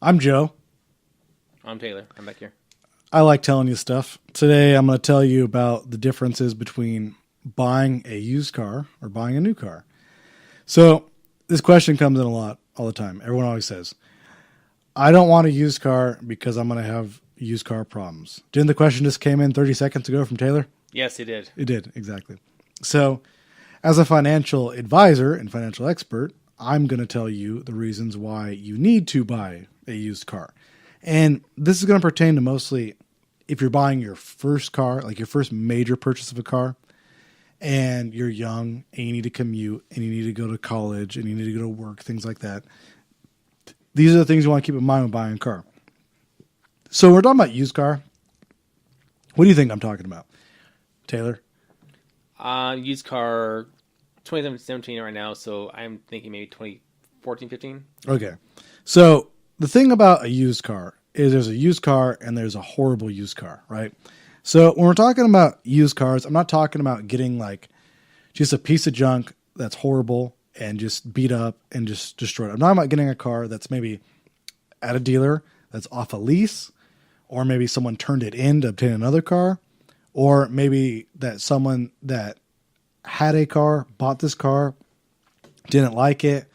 I'm Joe. I'm Taylor. I'm back here. I like telling you stuff. Today I'm going to tell you about the differences between buying a used car or buying a new car. So this question comes in a lot all the time. Everyone always says, I don't want a used car because I'm going to have used car problems. Didn't the question just came in 30 seconds ago from Taylor? Yes, he did. It did, exactly. So as a financial advisor and financial expert, I'm going to tell you the reasons why you need to buy a used car. And this is going to pertain to mostly if you're buying your first car, like your first major purchase of a car, and you're young and you need to commute and you need to go to college and you need to go to work, things like that. These are the things you want to keep in mind when buying a car. So we're talking about used car. What do you think I'm talking about, Taylor? Used car 2017 right now, so I'm thinking maybe 2014, 15. Okay. So the thing about a used car is there's a used car and there's a horrible used car, right? So when we're talking about used cars, I'm not talking about getting like just a piece of junk that's horrible and just beat up and just destroyed. I'm not about getting a car that's maybe at a dealer that's off a lease, or maybe someone turned it in to obtain another car, or maybe that someone that had a car, bought this car, didn't like it,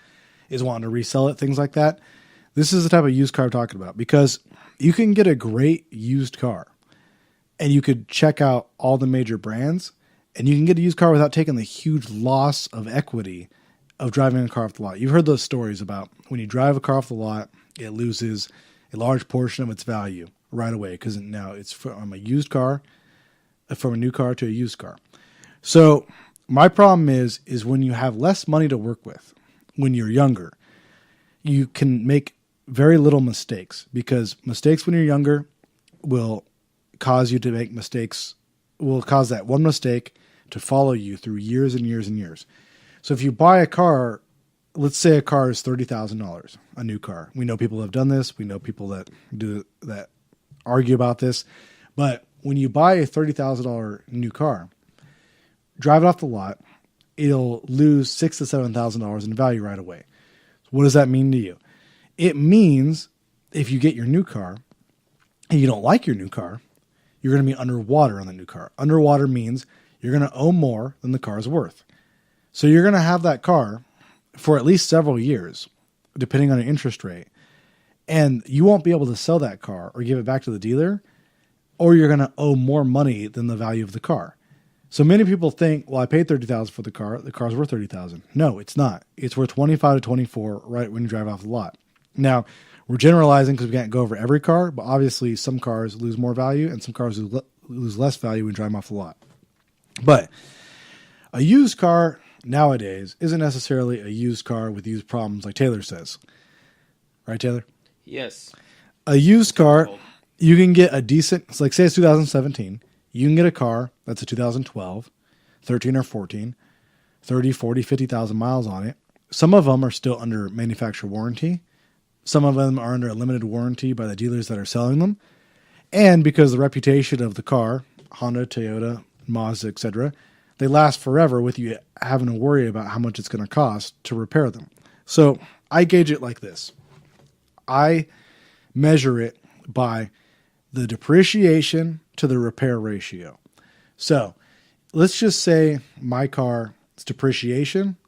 is wanting to resell it, things like that. This is the type of used car I'm talking about, because you can get a great used car and you could check out all the major brands and you can get a used car without taking the huge loss of equity of driving a car off the lot. You've heard those stories about when you drive a car off the lot, it loses a large portion of its value right away because now it's from a used car, from a new car to a used car. So my problem is when you have less money to work with, when you're younger, you can make very little mistakes, because mistakes when you're younger will cause you to make mistakes, will cause that one mistake to follow you through years and years and years. So if you buy a car, let's say a car is $30,000, a new car. We know people have done this. We know people that argue about this. But when you buy a $30,000 new car, drive it off the lot, it'll lose $6,000 to $7,000 in value right away. What does that mean to you? It means if you get your new car and you don't like your new car, you're going to be underwater on the new car. Underwater means you're going to owe more than the car is worth. So you're going to have that car for at least several years, depending on your interest rate. And you won't be able to sell that car or give it back to the dealer, or you're going to owe more money than the value of the car. So many people think, well, I paid $30,000 for the car's worth $30,000. No, it's not. It's worth $25,000 to $24,000 right when you drive off the lot. Now, we're generalizing because we can't go over every car, but obviously some cars lose more value and some cars lose less value when you drive them off the lot. But a used car nowadays isn't necessarily a used car with used problems like Taylor says. Right, Taylor? Yes. A used car, you can get a decent, like say it's 2017, you can get a car that's a 2012, 13 or 14, 30, 40, 50,000 miles on it. Some of them are still under manufacturer warranty. Some of them are under a limited warranty by the dealers that are selling them. And because the reputation of the car, Honda, Toyota, Mazda, etc., they last forever with you having to worry about how much it's going to cost to repair them. So I gauge it like this. I measure it by the depreciation to the repair ratio. So let's just say my car's depreciation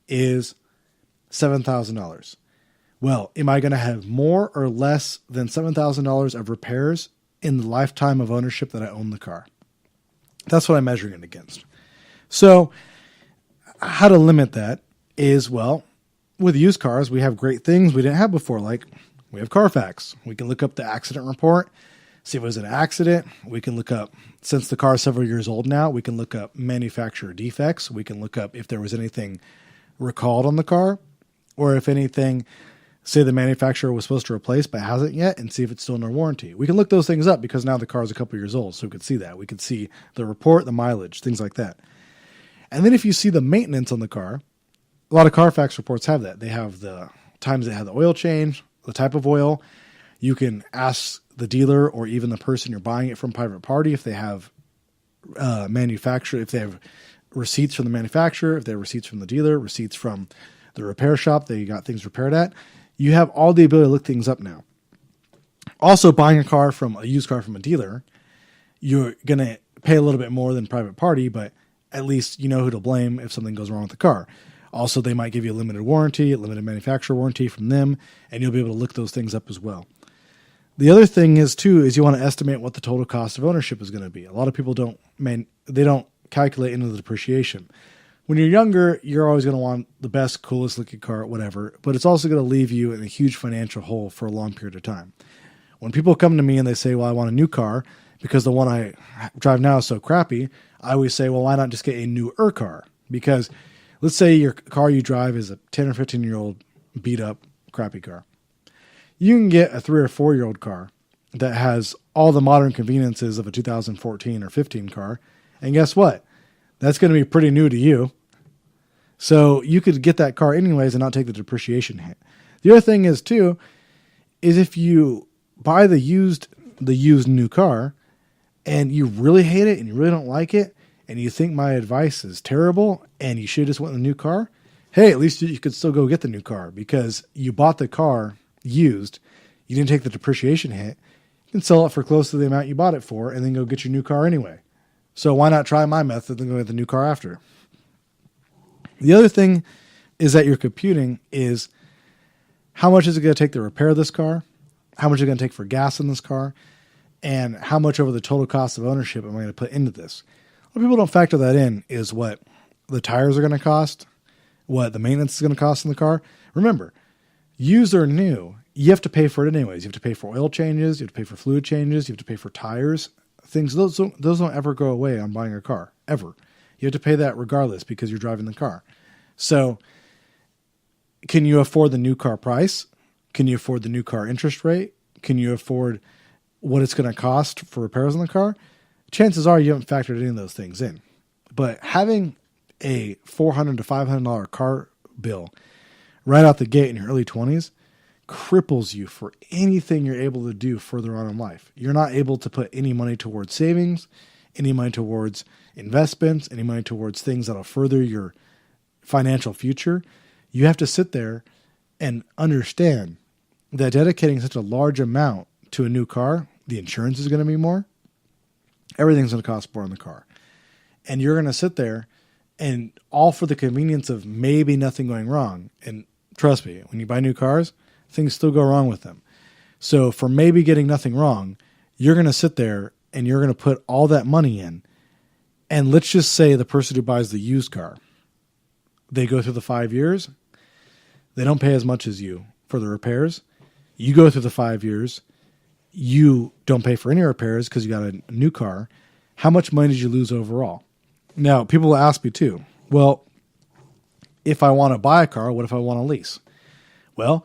is $7,000. Well, am I going to have more or less than $7,000 of repairs in the lifetime of ownership that I own the car? That's what I'm measuring it against. So how to limit that is, well, with used cars, we have great things we didn't have before. Like we have Carfax. We can look up the accident report, see if it was an accident. We can look up, since the car is several years old now, we can look up manufacturer defects. We can look up if there was anything recalled on the car, or if anything, say the manufacturer was supposed to replace but hasn't yet, and see if it's still under warranty. We can look those things up because now the car is a couple years old, so we could see that. We could see the report, the mileage, things like that. And then if you see the maintenance on the car, a lot of Carfax reports have that. They have the times they had the oil change, the type of oil. You can ask the dealer or even the person you're buying it from, private party, if they have manufacturer, if they have receipts from the manufacturer, if they have receipts from the dealer, receipts from the repair shop they got things repaired at. You have all the ability to look things up now. Also, buying a used car from a dealer, you're going to pay a little bit more than private party, but at least you know who to blame if something goes wrong with the car. Also, they might give you a limited warranty, a limited manufacturer warranty from them, and you'll be able to look those things up as well. The other thing is you want to estimate what the total cost of ownership is going to be. A lot of people don't calculate into the depreciation. When you're younger, you're always going to want the best, coolest looking car, whatever, but it's also going to leave you in a huge financial hole for a long period of time. When people come to me and they say, well, I want a new car because the one I drive now is so crappy, I always say, well, why not just get a newer car? Because let's say your car you drive is a 10 or 15-year-old beat up, crappy car. You can get a 3 or 4-year-old car that has all the modern conveniences of a 2014 or 15 car. And guess what? That's going to be pretty new to you. So you could get that car anyways and not take the depreciation hit. The other thing is if you buy the used new car and you really hate it and you really don't like it and you think my advice is terrible and you should have just went with a new car, hey, at least you could still go get the new car because you bought the car used. You didn't take the depreciation hit. You can sell it for close to the amount you bought it for and then go get your new car anyway. So why not try my method and go get the new car after? The other thing is that you're computing is how much is it going to take to repair this car? How much is it going to take for gas in this car? And how much over the total cost of ownership am I going to put into this? What people don't factor that in is what the tires are going to cost, what the maintenance is going to cost in the car. Remember, used or new, you have to pay for it anyways. You have to pay for oil changes. You have to pay for fluid changes. You have to pay for tires. Those don't ever go away on buying a car, ever. You have to pay that regardless because you're driving the car. So can you afford the new car price? Can you afford the new car interest rate? Can you afford what it's going to cost for repairs on the car? Chances are you haven't factored any of those things in. But having a $400 to $500 car bill right out the gate in your early 20s cripples you for anything you're able to do further on in life. You're not able to put any money towards savings, any money towards investments, any money towards things that'll further your financial future. You have to sit there and understand that dedicating such a large amount to a new car, the insurance is going to be more. Everything's going to cost more in the car. And you're going to sit there and all for the convenience of maybe nothing going wrong. And trust me, when you buy new cars, things still go wrong with them. So for maybe getting nothing wrong, you're going to sit there and you're going to put all that money in. And let's just say the person who buys the used car, they go through the 5 years. They don't pay as much as you for the repairs. You go through the 5 years. You don't pay for any repairs because you got a new car. How much money did you lose overall? Now, people will ask me too, well, if I want to buy a car, what if I want to lease? Well,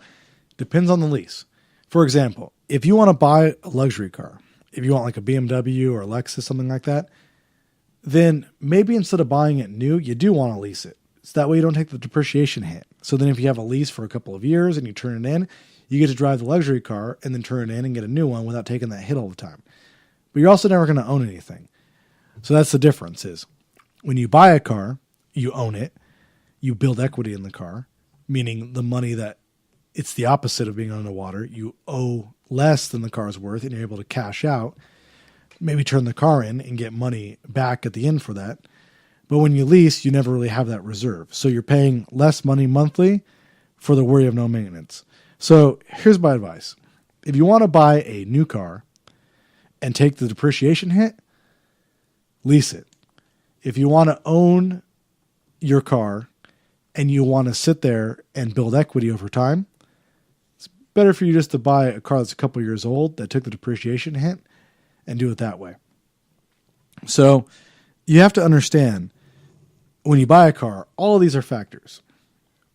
depends on the lease. For example, if you want to buy a luxury car, if you want like a BMW or a Lexus, something like that, then maybe instead of buying it new, you do want to lease it. So that way you don't take the depreciation hit. So then if you have a lease for a couple of years and you turn it in, you get to drive the luxury car and then turn it in and get a new one without taking that hit all the time. But you're also never going to own anything. So that's the difference is when you buy a car, you own it, you build equity in the car, meaning the money that it's the opposite of being underwater. You owe less than the car's worth and you're able to cash out, maybe turn the car in and get money back at the end for that. But when you lease, you never really have that reserve. So you're paying less money monthly for the worry of no maintenance. So here's my advice. If you want to buy a new car and take the depreciation hit, lease it. If you want to own your car and you want to sit there and build equity over time, it's better for you just to buy a car that's a couple years old that took the depreciation hit and do it that way. So you have to understand when you buy a car, all of these are factors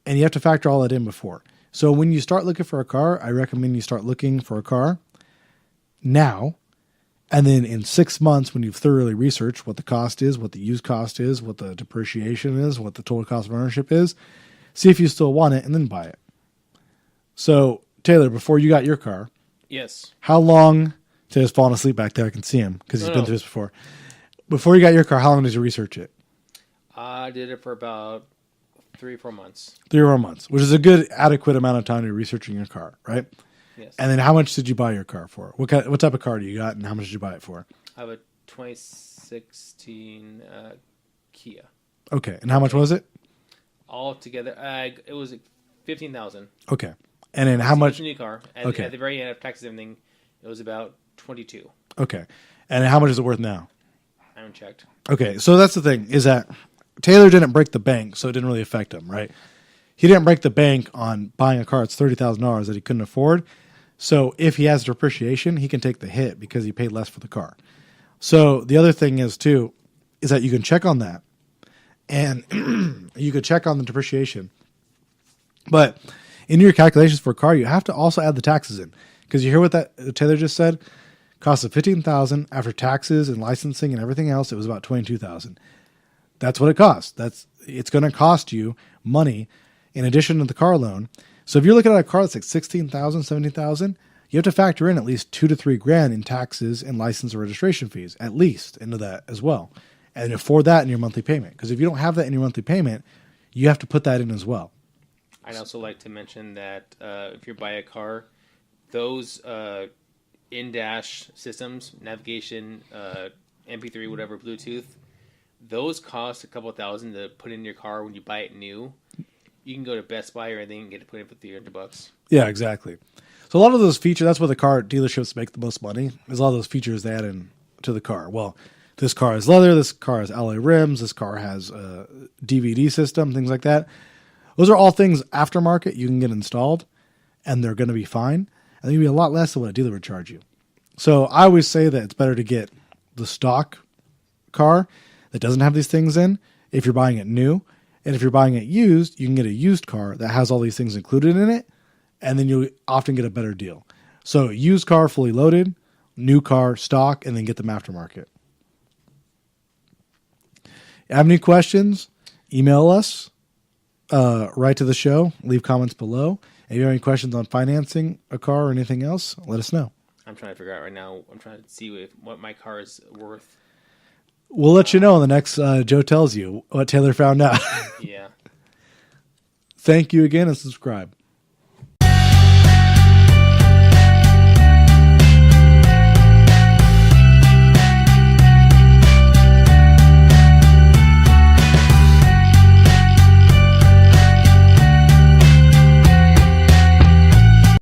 and you have to factor all that in before. So when you start looking for a car, I recommend you start looking for a car now. And then in 6 months, when you've thoroughly researched what the cost is, what the used cost is, what the depreciation is, what the total cost of ownership is, see if you still want it and then buy it. So Taylor, before you got your car, yes. How long, Taylor's falling asleep back there, I can see him because he's been through this before. Before you got your car, how long did you research it? I did it for about 3 or 4 months. 3 or 4 months, which is a good, adequate amount of time to researching your car, right? Yes. And then how much did you buy your car for? What type of car do you got, and how much did you buy it for? I have a 2016 Kia. Okay, and how much was it? All together, it was 15,000. Okay, and then how It was much? a new car. Okay. At the very end of taxes and everything, it was about 22. Okay, and then how much is it worth now? I haven't checked. Okay, so that's the thing, is that Taylor didn't break the bank, so it didn't really affect him, right? He didn't break the bank on buying a car that's $30,000 that he couldn't afford. So if he has depreciation, he can take the hit because he paid less for the car. So the other thing is too, is that you can check on that, and you could check on the depreciation. But in your calculations for a car, you have to also add the taxes in, because you hear what that Taylor just said. Cost of $15,000 after taxes and licensing and everything else. It was about $22,000. That's what it costs. It's going to cost you money in addition to the car loan. So if you're looking at a car that's like $16,000, $17,000, you have to factor in at least $2,000 to $3,000 in taxes and license or registration fees, at least into that as well, and afford that in your monthly payment. Because if you don't have that in your monthly payment, you have to put that in as well. I'd also like to mention that if you buy a car, those in-dash systems, navigation, MP3, whatever, Bluetooth, those cost a couple $1,000 to put in your car when you buy it new. You can go to Best Buy or anything and get it put in for $300. Yeah, exactly. So a lot of those features, that's where the car dealerships make the most money, is a lot of those features they add in to the car. Well, this car has leather, this car has alloy rims, this car has a DVD system, things like that. Those are all things aftermarket you can get installed, and they're going to be fine. And they're going to be a lot less than what a dealer would charge you. So I always say that it's better to get the stock car that doesn't have these things in if you're buying it new. And if you're buying it used, you can get a used car that has all these things included in it, and then you often get a better deal. So used car fully loaded, new car stock, and then get them aftermarket. Have any questions? Email us, write to the show, leave comments below. If you have any questions on financing a car or anything else, let us know. I'm trying to figure out right now. I'm trying to see what my car is worth. We'll let you know in the next Joe Tells You what Taylor found out. Yeah. Thank you again and subscribe.